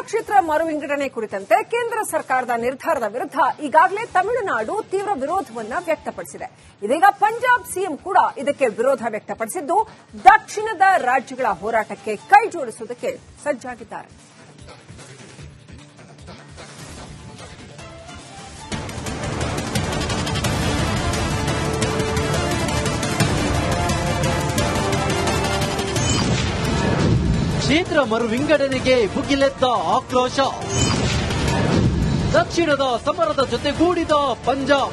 ಕ್ಷೇತ್ರ ಮರು ವಿಂಗಡಣೆ ಕುರಿತಂತೆ ಕೇಂದ್ರ ಸರ್ಕಾರದ ನಿರ್ಧಾರದ ವಿರುದ್ಧ ಈಗಾಗಲೇ ತಮಿಳುನಾಡು ತೀವ್ರ ವಿರೋಧವನ್ನು ವ್ಯಕ್ತಪಡಿಸಿದೆ. ಇದೀಗ ಪಂಜಾಬ್ ಸಿಎಂ ಕೂಡ ಇದಕ್ಕೆ ವಿರೋಧ ವ್ಯಕ್ತಪಡಿಸಿದ್ದು ದಕ್ಷಿಣದ ರಾಜ್ಯಗಳ ಹೋರಾಟಕ್ಕೆ ಕೈ ಜೋಡಿಸುವುದಕ್ಕೆ ಸಜ್ಜಾಗಿದ್ದಾರೆ. ಕ್ಷೇತ್ರ ಮರು ವಿಂಗಡಣೆಗೆ ಭುಗಿಲೆದ್ದ ಆಕ್ರೋಶ. ದಕ್ಷಿಣದ ಸಮರದ ಜೊತೆಗೂಡಿದ ಪಂಜಾಬ್.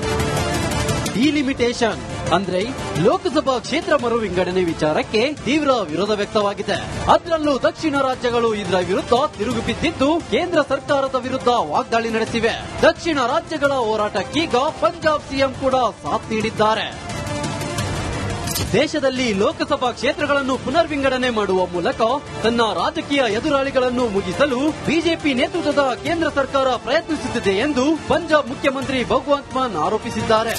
ಡಿಲಿಮಿಟೇಷನ್ ಅಂದ್ರೆ ಲೋಕಸಭಾ ಕ್ಷೇತ್ರ ಮರು ವಿಂಗಡಣೆ ವಿಚಾರಕ್ಕೆ ತೀವ್ರ ವಿರೋಧ ವ್ಯಕ್ತವಾಗಿದೆ. ಅದರಲ್ಲೂ ದಕ್ಷಿಣ ರಾಜ್ಯಗಳು ಇದರ ವಿರುದ್ಧ ತಿರುಗಿ ಬಿದ್ದಿದ್ದು ಕೇಂದ್ರ ಸರ್ಕಾರದ ವಿರುದ್ಧ ವಾಗ್ದಾಳಿ ನಡೆಸಿವೆ. ದಕ್ಷಿಣ ರಾಜ್ಯಗಳ ಹೋರಾಟಕ್ಕೀಗ ಪಂಜಾಬ್ ಸಿಎಂ ಕೂಡ ಸಾಥ್ ನೀಡಿದ್ದಾರೆ. ದೇಶದಲ್ಲಿ ಲೋಕಸಭಾ ಕ್ಷೇತ್ರಗಳನ್ನು ಪುನರ್ ವಿಂಗಡಣೆ ಮಾಡುವ ಮೂಲಕ ತನ್ನ ರಾಜಕೀಯ ಎದುರಾಳಿಗಳನ್ನು ಮುಗಿಸಲು ಬಿಜೆಪಿ ನೇತೃತ್ವದ ಕೇಂದ್ರ ಸರ್ಕಾರ ಪ್ರಯತ್ನಿಸುತ್ತಿದೆ ಎಂದು ಪಂಜಾಬ್ ಮುಖ್ಯಮಂತ್ರಿ ಭಗವಂತ್ ಮಾನ್ ಆರೋಪಿಸಿದ್ದಾರೆ.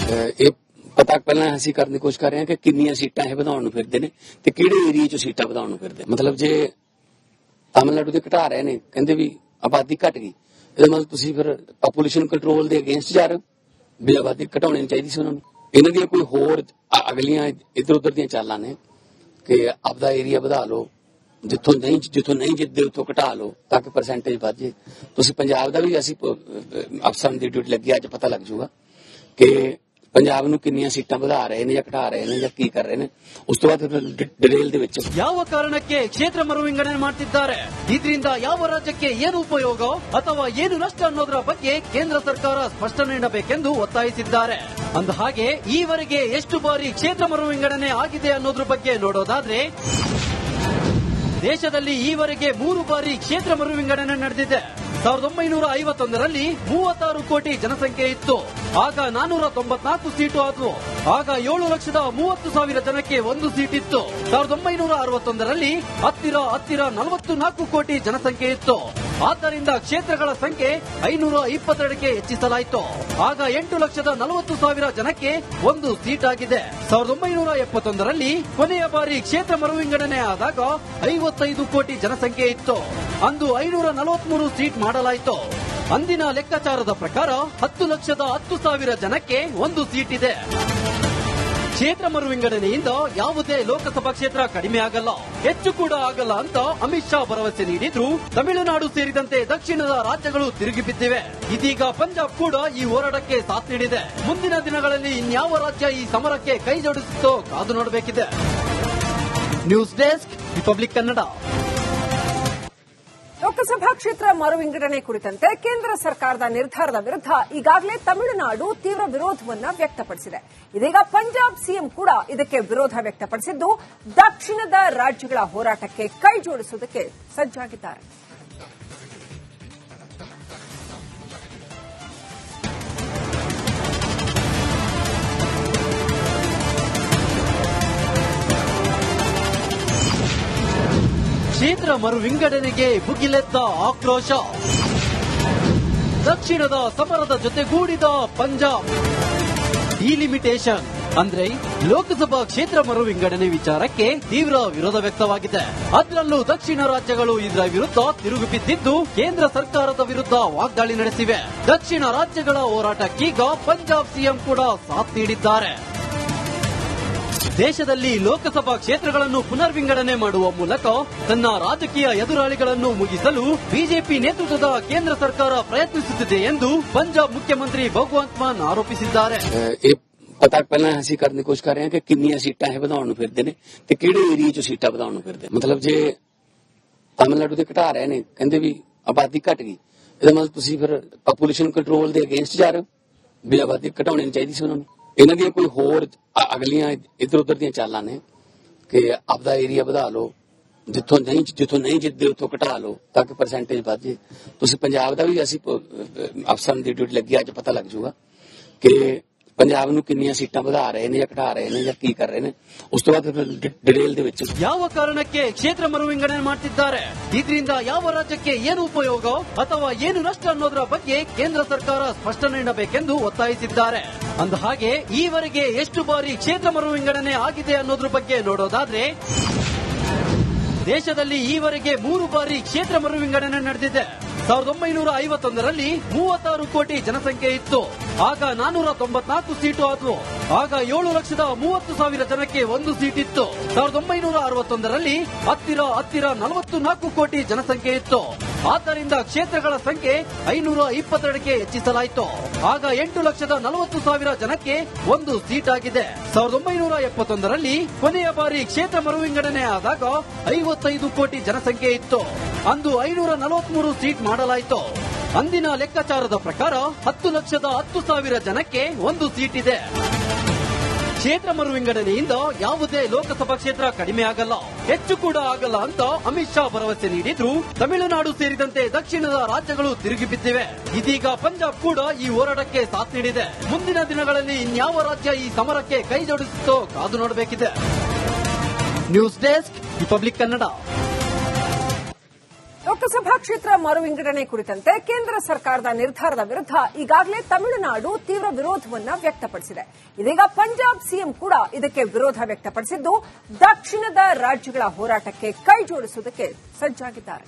पता पहला ਅਸੀਂ ਕਰਨ ਦੀ ਕੋਸ਼ਿਸ਼ ਕਰ ਰਹੇ ਹਾਂ ਕਿ ਕਿੰਨੀਆਂ ਸੀਟਾਂ ਇਹ ਵਧਾਉਣ ਨੂੰ ਫਿਰਦੇ ਨੇ ਤੇ ਕਿਹੜੇ ਏਰੀਆ 'ਚ ਸੀਟਾਂ ਵਧਾਉਣ ਨੂੰ ਫਿਰਦੇ। ਮਤਲਬ ਜੇ ਤਾਮਿਲਨਾਡੂ ਦੇ ਘਟਾ ਰਹੇ ਨੇ, ਕਹਿੰਦੇ ਵੀ ਆਬਾਦੀ ਘਟ ਗਈ, ਇਹਦਾ ਮਤਲਬ ਤੁਸੀਂ ਫਿਰ ਪੋਪੂਲੇਸ਼ਨ ਕੰਟਰੋਲ ਦੇ ਅਗੇਂਸਟ ਜਾ ਰਹੇ ਹੋ ਵੀ ਆਬਾਦੀ ਘਟਾਉਣੀ ਚਾਹੀਦੀ ਸੀ ਉਹਨਾਂ ਨੂੰ। ਇਹਨਾਂ ਦੀਆਂ ਕੋਈ ਹੋਰ ਅਗਲੀਆਂ ਇੱਧਰ ਉੱਧਰ ਦੀਆਂ ਚਾਲਾਂ ਨੇ ਕਿ ਆਪਦਾ ਏਰੀਆ ਵਧਾ ਲਓ, ਜਿੱਥੋਂ ਨਹੀਂ ਜਿੱਤਦੇ ਉੱਥੋਂ ਘਟਾ ਲਓ ਤਾਂ ਕਿ ਪਰਸੈਂਟੇਜ ਵਧ ਜੇ। ਤੁਸੀਂ ਪੰਜਾਬ ਦਾ ਵੀ ਅਸੀਂ ਅਫਸਰਾਂ ਦੀ ਡਿਊਟੀ ਲੱਗੀ, ਅੱਜ ਪਤਾ ਲੱਗ ਜਾਊਗਾ ਕਿ पंजाब ਨੂੰ ਕਿੰਨੀਆਂ ਸੀਟਾਂ ਵਧਾ ਰਹੇ ਨੇ ਜਾਂ ਘਟਾ ਰਹੇ ਨੇ ਜਾਂ ਕੀ ਕਰ ਰਹੇ ਨੇ। ਉਸ ਤੋਂ ਬਾਅਦ ಡಿಟೇಲ್ ਦੇ ਵਿੱਚ ಯಾವ ಕಾರಣಕ್ಕೆ ಕ್ಷೇತ್ರ ಮರು ವಿಂಗಡಣೆ ಮಾಡ್ತಿದ್ದಾರೆ, ಇದರಿಂದ ಯಾವ ರಾಜ್ಯಕ್ಕೆ ಏನು ಉಪಯೋಗ ಅಥವಾ ಏನು ನಷ್ಟ ಅನ್ನೋದರ ಬಗ್ಗೆ ಕೇಂದ್ರ ಸರ್ಕಾರ ಸ್ಪಷ್ಟನೆ ನೀಡಬೇಕೆಂದು ಒತ್ತಾಯಿಸಿದ್ದಾರೆ. ಅಂದಹಾಗೆ ಈವರೆಗೆ ಎಷ್ಟು ಬಾರಿ ಕ್ಷೇತ್ರ ಮರು ವಿಂಗಡಣೆ ಆಗಿದೆ ಅನ್ನೋದ್ರ ಬಗ್ಗೆ ನೋಡೋದಾದ್ರೆ ದೇಶದಲ್ಲಿ ಈವರೆಗೆ 3 ಬಾರಿ ಕ್ಷೇತ್ರ ಮರು ವಿಂಗಡಣೆ ನಡೆದಿದೆ. 1951ರಲ್ಲಿ 36 ಕೋಟಿ ಜನಸಂಖ್ಯೆ ಇತ್ತು, ಆಗ 494 ಸೀಟು ಆದವು. ಆಗ 7,30,000 ಜನಕ್ಕೆ 1 ಸೀಟ್ ಇತ್ತು. 1961ರಲ್ಲಿ ಹತ್ತಿರ 44 ಕೋಟಿ ಜನಸಂಖ್ಯೆ ಇತ್ತು. ಆದ್ದರಿಂದ ಕ್ಷೇತ್ರಗಳ ಸಂಖ್ಯೆ 522ಕ್ಕೆ ಹೆಚ್ಚಿಸಲಾಯಿತು. ಆಗ 8,40,000 ಜನಕ್ಕೆ 1 ಸೀಟ್ ಆಗಿದೆ. 1971ರಲ್ಲಿ ಕೊನೆಯ ಬಾರಿ ಕ್ಷೇತ್ರ ಮರು ವಿಂಗಡಣೆ ಆದಾಗ 55 ಕೋಟಿ ಜನಸಂಖ್ಯೆ ಇತ್ತು. ಅಂದು 543 ಸೀಟ್ ಮಾಡಲಾಯಿತು. ಅಂದಿನ ಲೆಕ್ಕಾಚಾರದ ಪ್ರಕಾರ 10,10,000 ಜನಕ್ಕೆ 1 ಸೀಟ್ ಇದೆ. ಕ್ಷೇತ್ರ ಮರು ವಿಂಗಡಣೆಯಿಂದ ಯಾವುದೇ ಲೋಕಸಭಾ ಕ್ಷೇತ್ರ ಕಡಿಮೆ ಆಗಲ್ಲ, ಹೆಚ್ಚು ಕೂಡ ಆಗಲ್ಲ ಅಂತ ಅಮಿತ್ ಶಾ ಭರವಸೆ ನೀಡಿದ್ರು. ತಮಿಳುನಾಡು ಸೇರಿದಂತೆ ದಕ್ಷಿಣದ ರಾಜ್ಯಗಳು ತಿರುಗಿ ಬಿದ್ದಿವೆ. ಇದೀಗ ಪಂಜಾಬ್ ಕೂಡ ಈ ಹೋರಾಟಕ್ಕೆ ಸಾಥ್ ನೀಡಿದೆ. ಮುಂದಿನ ದಿನಗಳಲ್ಲಿ ಇನ್ಯಾವ ರಾಜ್ಯ ಈ ಸಮರಕ್ಕೆ ಕೈ ಜೋಡಿಸುತ್ತೋ ಕಾದು ನೋಡಬೇಕಿದೆ. News desk, Republic Kannada. Lok Sabha ಕ್ಷೇತ್ರ ಮರು ವಿಂಗಡಣೆ ಕುರಿತಂತೆ ಕೇಂದ್ರ ಸರ್ಕಾರದ ನಿರ್ಧಾರದ ವಿರುದ್ಧ ಈಗಾಗಲೇ ತಮಿಳುನಾಡು ತೀವ್ರ ವಿರೋಧವನ್ನು ವ್ಯಕ್ತಪಡಿಸಿದೆ. ಇದೀಗ ಪಂಜಾಬ್ ಸಿಎಂ ಕೂಡ ಇದಕ್ಕೆ ವಿರೋಧ ವ್ಯಕ್ತಪಡಿಸಿದ್ದು ದಕ್ಷಿಣದ ರಾಜ್ಯಗಳ ಹೋರಾಟಕ್ಕೆ ಕೈ ಜೋಡಿಸುವುದಕ್ಕೆ ಸಜ್ಜಾಗಿದ್ದಾರೆ. ಕ್ಷೇತ್ರ ಮರು ವಿಂಗಡಣೆಗೆ ಭುಗಿಲೆದ್ದ ಆಕ್ರೋಶ. ದಕ್ಷಿಣದ ಸಮರದ ಜೊತೆಗೂಡಿದ ಪಂಜಾಬ್. ಡಿಲಿಮಿಟೇಷನ್ ಅಂದ್ರೆ ಲೋಕಸಭಾ ಕ್ಷೇತ್ರ ಮರು ವಿಂಗಡಣೆ ವಿಚಾರಕ್ಕೆ ತೀವ್ರ ವಿರೋಧ ವ್ಯಕ್ತವಾಗಿದೆ. ಅದರಲ್ಲೂ ದಕ್ಷಿಣ ರಾಜ್ಯಗಳು ಇದರ ವಿರುದ್ಧ ತಿರುಗಿ ಬಿದ್ದಿದ್ದು ಕೇಂದ್ರ ಸರ್ಕಾರದ ವಿರುದ್ಧ ವಾಗ್ದಾಳಿ ನಡೆಸಿವೆ. ದಕ್ಷಿಣ ರಾಜ್ಯಗಳ ಹೋರಾಟಕ್ಕೀಗ ಪಂಜಾಬ್ ಸಿಎಂ ಕೂಡ ಸಾಥ್ ನೀಡಿದ್ದಾರೆ. ದೇಶದಲ್ಲಿ ಲೋಕಸಭಾ ಕ್ಷೇತ್ರಗಳನ್ನು ಪುನರ್ ವಿಂಗಡಣೆ ಮಾಡುವ ಮೂಲಕ ತನ್ನ ರಾಜಕೀಯ ಎದುರಾಳಿಗಳನ್ನು ಮುಗಿಸಲು ಬಿಜೆಪಿ ನೇತೃತ್ವದ ಕೇಂದ್ರ ಸರ್ಕಾರ ಪ್ರಯತ್ನಿಸುತ್ತಿದೆ ಎಂದು ಪಂಜಾಬ್ ಮುಖ್ಯಮಂತ್ರಿ ಭಗವಂತ್ ಮಾನ್ ಆರೋಪಿಸಿದ್ದಾರೆ. ਪਤਾ ਪਹਿਲਾਂ ਅਸੀਂ ਕਰਨ ਦੀ ਕੋਸ਼ਿਸ਼ ਕਰ ਰਹੇ ਹਾਂ ਕਿ ਕਿੰਨੀਆਂ ਸੀਟਾਂ ਇਹ ਵਧਾਉਣ ਨੂੰ ਫਿਰਦੇ ਨੇ ਤੇ ਕਿਹੜੇ ਏਰੀਆ 'ਚ ਸੀਟਾਂ ਵਧਾਉਣ ਨੂੰ ਫਿਰਦੇ। ਮਤਲਬ ਜੇ ਤਾਮਿਲਨਾਡੂ ਦੇ ਘਟਾ ਰਹੇ ਨੇ, ਕਹਿੰਦੇ ਵੀ ਆਬਾਦੀ ਘਟ ਗਈ, ਇਹਦਾ ਮਤਲਬ ਤੁਸੀਂ ਫਿਰ ਪੋਪੂਲੇਸ਼ਨ ਕੰਟਰੋਲ ਦੇ ਅਗੇਂਸਟ ਜਾ ਰਹੇ ਹੋ ਵੀ ਆਬਾਦੀ ਘਟਾਉਣੀ ਚਾਹੀਦੀ ਸੀ ਉਹਨਾਂ ਨੂੰ। ਇਹਨਾਂ ਦੀਆਂ ਕੋਈ ਹੋਰ ਅਗਲੀਆਂ ਇੱਧਰ ਉੱਧਰ ਦੀਆਂ ਚਾਲਾਂ ਨੇ ਕਿ ਆਪਦਾ ਏਰੀਆ ਵਧਾ ਲਓ, ਜਿੱਥੋਂ ਨਹੀਂ ਜਿੱਤਦੇ ਉੱਥੋਂ ਘਟਾ ਲਓ ਤਾਂ ਕਿ ਪਰਸੈਂਟੇਜ ਵਧ ਜੇ। ਤੁਸੀਂ ਪੰਜਾਬ ਦਾ ਵੀ ਅਸੀਂ ਅਫਸਰਾਂ ਦੀ ਡਿਊਟੀ ਲੱਗੀ, ਅੱਜ ਪਤਾ ਲੱਗ ਜਾਊਗਾ ਕਿ पंजाब ਨੂੰ ਕਿੰਨੀਆਂ ਸੀਟਾਂ ਵਧਾ ਰਹੇ ਨੇ ਜਾਂ ਘਟਾ ਰਹੇ ਨੇ ਜਾਂ ਕੀ ਕਰ ਰਹੇ ਨੇ। ਉਸ ਤੋਂ ਬਾਅਦ ಡಿಟೇಲ್ ਦੇ ਵਿੱਚ ಯಾವ ಕಾರಣಕ್ಕೆ ಕ್ಷೇತ್ರ ಮರು ವಿಂಗಡಣೆ ಮಾಡ್ತಿದ್ದಾರೆ, ಇದರಿಂದ ಯಾವ ರಾಜ್ಯಕ್ಕೆ ಏನು ಉಪಯೋಗ ಅಥವಾ ಏನು ನಷ್ಟ ಅನ್ನೋದರ ಬಗ್ಗೆ ಕೇಂದ್ರ ಸರ್ಕಾರ ಸ್ಪಷ್ಟನೆ ನೀಡಬೇಕೆಂದು ಒತ್ತಾಯಿಸಿದ್ದಾರೆ. ಅಂದಹಾಗೆ ಈವರೆಗೆ ಎಷ್ಟು ಬಾರಿ ಕ್ಷೇತ್ರ ಮರು ವಿಂಗಡಣೆ ಆಗಿದೆ ಅನ್ನೋದ್ರ ಬಗ್ಗೆ ನೋಡೋದಾದ್ರೆ ದೇಶದಲ್ಲಿ ಈವರೆಗೆ 3 ಬಾರಿ ಕ್ಷೇತ್ರ ಮರು ವಿಂಗಡಣೆ ನಡೆದಿದೆ. 1951ರಲ್ಲಿ 36 ಕೋಟಿ ಜನಸಂಖ್ಯೆ ಇತ್ತು. ಆಗ 494 ಸೀಟು ಆದವು. ಆಗ 7,30,000 ಜನಕ್ಕೆ 1 ಸೀಟ್ ಇತ್ತು. 1961ರಲ್ಲಿ ಹತ್ತಿರ 44 ಕೋಟಿ ಜನಸಂಖ್ಯೆ ಇತ್ತು. ಆದ್ದರಿಂದ ಕ್ಷೇತ್ರಗಳ ಸಂಖ್ಯೆ 522ಕ್ಕೆ ಹೆಚ್ಚಿಸಲಾಯಿತು. ಆಗ 8,40,000 ಜನಕ್ಕೆ 1 ಸೀಟ್ ಆಗಿದೆ. 1971ರಲ್ಲಿ ಕೊನೆಯ ಬಾರಿ ಕ್ಷೇತ್ರ ಮರು ವಿಂಗಡಣೆ ಆದಾಗ 55 ಕೋಟಿ ಜನಸಂಖ್ಯೆ ಇತ್ತು. ಅಂದು 543 ಸೀಟ್ ಮಾಡಲಾಯಿತು. ಅಂದಿನ ಲೆಕ್ಕಾಚಾರದ ಪ್ರಕಾರ 10,10,000 ಜನಕ್ಕೆ 1 ಸೀಟ್ ಇದೆ. ಕ್ಷೇತ್ರ ಮರು ವಿಂಗಡಣೆಯಿಂದ ಯಾವುದೇ ಲೋಕಸಭಾ ಕ್ಷೇತ್ರ ಕಡಿಮೆ ಆಗಲ್ಲ, ಹೆಚ್ಚು ಕೂಡ ಆಗಲ್ಲ ಅಂತ ಅಮಿತ್ ಶಾ ಭರವಸೆ ನೀಡಿದ್ರು. ತಮಿಳುನಾಡು ಸೇರಿದಂತೆ ದಕ್ಷಿಣದ ರಾಜ್ಯಗಳು ತಿರುಗಿ ಬಿದ್ದಿವೆ. ಇದೀಗ ಪಂಜಾಬ್ ಕೂಡ ಈ ಹೋರಾಟಕ್ಕೆ ಸಾಥ್ ನೀಡಿದೆ. ಮುಂದಿನ ದಿನಗಳಲ್ಲಿ ಇನ್ಯಾವ ರಾಜ್ಯ ಈ ಸಮರಕ್ಕೆ ಕೈ ಜೋಡಿಸುತ್ತೋ ಕಾದು ನೋಡಬೇಕಿದೆ. News desk Republic Kannada. Lok Sabha ಕ್ಷೇತ್ರ ಮರು ವಿಂಗಡಣೆ ಕುರಿತಂತೆ ಕೇಂದ್ರ ಸರ್ಕಾರದ ನಿರ್ಧಾರದ ವಿರುದ್ಧ ಈಗಾಗಲೇ ತಮಿಳುನಾಡು ತೀವ್ರ ವಿರೋಧವನ್ನ ವ್ಯಕ್ತಪಡಿಸಿದೆ. ಇದೀಗ ಪಂಜಾಬ್ ಸಿಎಂ ಕೂಡ ಇದಕ್ಕೆ ವಿರೋಧ ವ್ಯಕ್ತಪಡಿಸಿದ್ದು, ದಕ್ಷಿಣದ ರಾಜ್ಯಗಳ ಹೋರಾಟಕ್ಕೆ ಕೈ ಜೋಡಿಸುವುದಕ್ಕೆ ಸಜ್ಜಾಗಿದ್ದಾರೆ.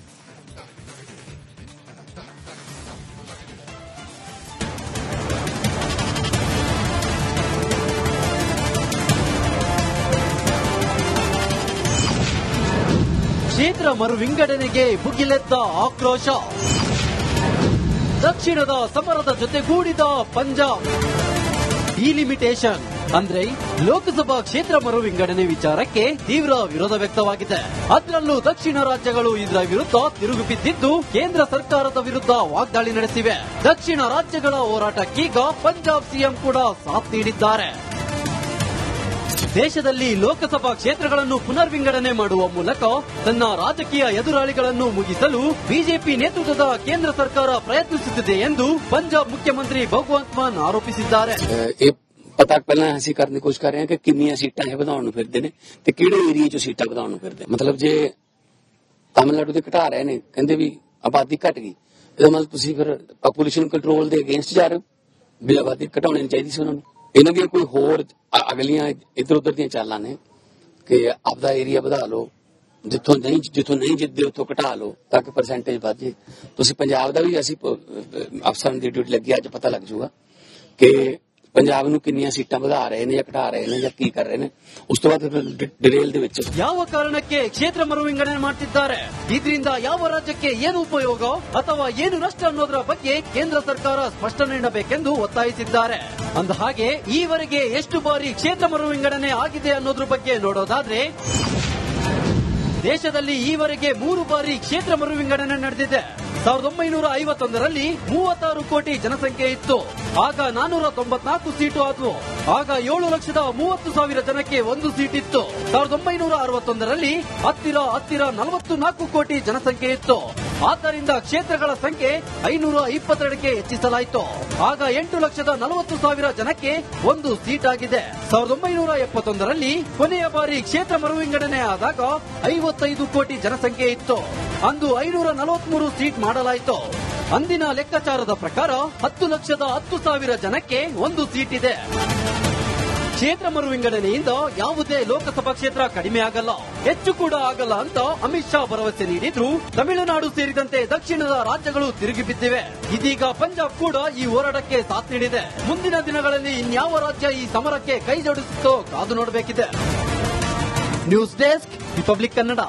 ಕ್ಷೇತ್ರ ಮರು ವಿಂಗಡಣೆಗೆ ಭುಗಿಲೆದ್ದ ಆಕ್ರೋಶ. ದಕ್ಷಿಣದ ಸಮರದ ಜೊತೆಗೂಡಿದ ಪಂಜಾಬ್. ಡಿಲಿಮಿಟೇಷನ್ ಅಂದ್ರೆ ಲೋಕಸಭಾ ಕ್ಷೇತ್ರ ಮರು ವಿಂಗಡಣೆ ವಿಚಾರಕ್ಕೆ ತೀವ್ರ ವಿರೋಧ ವ್ಯಕ್ತವಾಗಿದೆ. ಅದರಲ್ಲೂ ದಕ್ಷಿಣ ರಾಜ್ಯಗಳು ಇದರ ವಿರುದ್ಧ ತಿರುಗಿ ಬಿದ್ದಿದ್ದು, ಕೇಂದ್ರ ಸರ್ಕಾರದ ವಿರುದ್ಧ ವಾಗ್ದಾಳಿ ನಡೆಸಿವೆ. ದಕ್ಷಿಣ ರಾಜ್ಯಗಳ ಹೋರಾಟಕ್ಕೀಗ ಪಂಜಾಬ್ ಸಿಎಂ ಕೂಡ ಸಾಥ್ ನೀಡಿದ್ದಾರೆ. ದೇಶದಲ್ಲಿ ಲೋಕಸಭಾ ಕ್ಷೇತ್ರಗಳನ್ನು ಪುನರ್ ವಿಂಗಡಣೆ ಮಾಡುವ ಮೂಲಕ ತನ್ನ ರಾಜಕೀಯ ಎದುರಾಳಿಗಳನ್ನು ಮುಗಿಸಲು ಬಿಜೆಪಿ ನೇತೃತ್ವದ ಕೇಂದ್ರ ಸರ್ಕಾರ ಪ್ರಯತ್ನಿಸುತ್ತಿದೆ ಎಂದು ಪಂಜಾಬ್ ಮುಖ್ಯಮಂತ್ರಿ ಭಗವಂತ್ ಮಾನ್ ಆರೋಪಿಸಿದ್ದಾರೆ. ਪਤਾ ਪਹਿਲਾਂ ਅਸੀਂ ਕਰਨ ਦੀ ਕੋਸ਼ਿਸ਼ ਕਰ ਰਹੇ ਹਾਂ ਕਿ ਕਿੰਨੀਆਂ ਸੀਟਾਂ ਇਹ ਵਧਾਉਣ ਨੂੰ ਫਿਰਦੇ ਨੇ ਤੇ ਕਿਹੜੇ ਏਰੀਆ 'ਚ ਸੀਟਾਂ ਵਧਾਉਣ ਨੂੰ ਫਿਰਦੇ। ਮਤਲਬ ਜੇ ਤਾਮਿਲਨਾਡੂ ਦੇ ਘਟਾ ਰਹੇ ਨੇ, ਕਹਿੰਦੇ ਵੀ ਆਬਾਦੀ ਘਟ ਗਈ, ਇਹਦਾ ਮਤਲਬ ਤੁਸੀਂ ਫਿਰ ਪਾਪੂਲੇਸ਼ਨ ਕੰਟਰੋਲ ਦੇ ਅਗੇਂਸਟ ਜਾ ਰਹੇ ਹੋ ਵੀ ਆਬਾਦੀ ਘਟਾਉਣੀ ਨਹੀਂ ਚਾਹੀਦੀ ਸੀ ਉਹਨਾਂ ਨੂੰ। ਇਹਨਾਂ ਦੀਆਂ ਕੋਈ ਹੋਰ ਅਗਲੀਆਂ ਇੱਧਰ ਉੱਧਰ ਦੀਆਂ ਚਾਲਾਂ ਨੇ ਕਿ ਆਪਦਾ ਏਰੀਆ ਵਧਾ ਲਓ, ਜਿੱਥੋਂ ਨਹੀਂ ਜਿੱਤਦੇ ਉੱਥੋਂ ਘਟਾ ਲਓ ਤਾਂ ਕਿ ਪਰਸੈਂਟੇਜ ਵੱਧ ਜੇ। ਤੁਸੀਂ ਪੰਜਾਬ ਦਾ ਵੀ ਅਸੀਂ ਅਫਸਰਾਂ ਦੀ ਡਿਊਟੀ ਲੱਗੀ, ਅੱਜ ਪਤਾ ਲੱਗ ਜਾਊਗਾ ਕਿ पंजाब ਨੂੰ ਕਿੰਨੀਆਂ ਸੀਟਾਂ ਵਧਾ ਰਹੇ ਨੇ ਜਾਂ ਘਟਾ ਰਹੇ ਨੇ ਜਾਂ ਕੀ ਕਰ ਰਹੇ ਨੇ। ਉਸ ਤੋਂ ਬਾਅਦ ಡಿಟೇಲ್ ਦੇ ਵਿੱਚ ಯಾವ ಕಾರಣಕ್ಕೆ ಕ್ಷೇತ್ರ ಮರು ವಿಂಗಡಣೆ ಮಾಡ್ತಿದ್ದಾರೆ, ಇದರಿಂದ ಯಾವ ರಾಜ್ಯಕ್ಕೆ ಏನು ಉಪಯೋಗ ಅಥವಾ ಏನು ನಷ್ಟ ಅನ್ನೋದರ ಬಗ್ಗೆ ಕೇಂದ್ರ ಸರ್ಕಾರ ಸ್ಪಷ್ಟನೆ ನೀಡಬೇಕೆಂದು ಒತ್ತಾಯಿಸಿದ್ದಾರೆ. ಅಂದಹಾಗೆ ಈವರೆಗೆ ಎಷ್ಟು ಬಾರಿ ಕ್ಷೇತ್ರ ಮರು ವಿಂಗಡಣೆ ಆಗಿದೆ ಅನ್ನೋದ್ರ ಬಗ್ಗೆ ನೋಡೋದಾದ್ರೆ, ದೇಶದಲ್ಲಿ ಈವರೆಗೆ 3 ಬಾರಿ ಕ್ಷೇತ್ರ ಮರು ವಿಂಗಡಣೆ ನಡೆದಿದೆ. 1951ರಲ್ಲಿ 36 ಕೋಟಿ ಜನಸಂಖ್ಯೆ ಇತ್ತು. ಆಗ 494 ಸೀಟು ಆದವು. ಆಗ 7,30,000 ಜನಕ್ಕೆ 1 ಸೀಟ್ ಇತ್ತು. 1961ರಲ್ಲಿ ಹತ್ತಿರ 44 ಕೋಟಿ ಜನಸಂಖ್ಯೆ ಇತ್ತು. ಆದ್ದರಿಂದ ಕ್ಷೇತ್ರಗಳ ಸಂಖ್ಯೆ 522ಕ್ಕೆ ಹೆಚ್ಚಿಸಲಾಯಿತು. ಆಗ 8,40,000 ಜನಕ್ಕೆ 1 ಸೀಟ್ ಆಗಿದೆ. 1971ರಲ್ಲಿ ಕೊನೆಯ ಬಾರಿ ಕ್ಷೇತ್ರ ಮರು ವಿಂಗಡಣೆ ಆದಾಗ 55 ಕೋಟಿ ಜನಸಂಖ್ಯೆ ಇತ್ತು. ಅಂದು 543 ಸೀಟ್ ಮಾಡಲಾಯಿತು. ಅಂದಿನ ಲೆಕ್ಕಾಚಾರದ ಪ್ರಕಾರ 10,10,000 ಜನಕ್ಕೆ 1 ಸೀಟ್ ಇದೆ. ಕ್ಷೇತ್ರ ಮರು ವಿಂಗಡಣೆಯಿಂದ ಯಾವುದೇ ಲೋಕಸಭಾ ಕ್ಷೇತ್ರ ಕಡಿಮೆ ಆಗಲ್ಲ, ಹೆಚ್ಚು ಕೂಡ ಆಗಲ್ಲ ಅಂತ ಅಮಿತ್ ಶಾ ಭರವಸೆ ನೀಡಿದ್ರು. ತಮಿಳುನಾಡು ಸೇರಿದಂತೆ ದಕ್ಷಿಣದ ರಾಜ್ಯಗಳು ತಿರುಗಿ ಬಿದ್ದಿವೆ. ಇದೀಗ ಪಂಜಾಬ್ ಕೂಡ ಈ ಹೋರಾಟಕ್ಕೆ ಸಾಥ್ ನೀಡಿದೆ. ಮುಂದಿನ ದಿನಗಳಲ್ಲಿ ಇನ್ಯಾವ ರಾಜ್ಯ ಈ ಸಮರಕ್ಕೆ ಕೈ ಜೋಡಿಸುತ್ತೋ ಕಾದು ನೋಡಬೇಕಿದೆ. News desk Republic Kannada.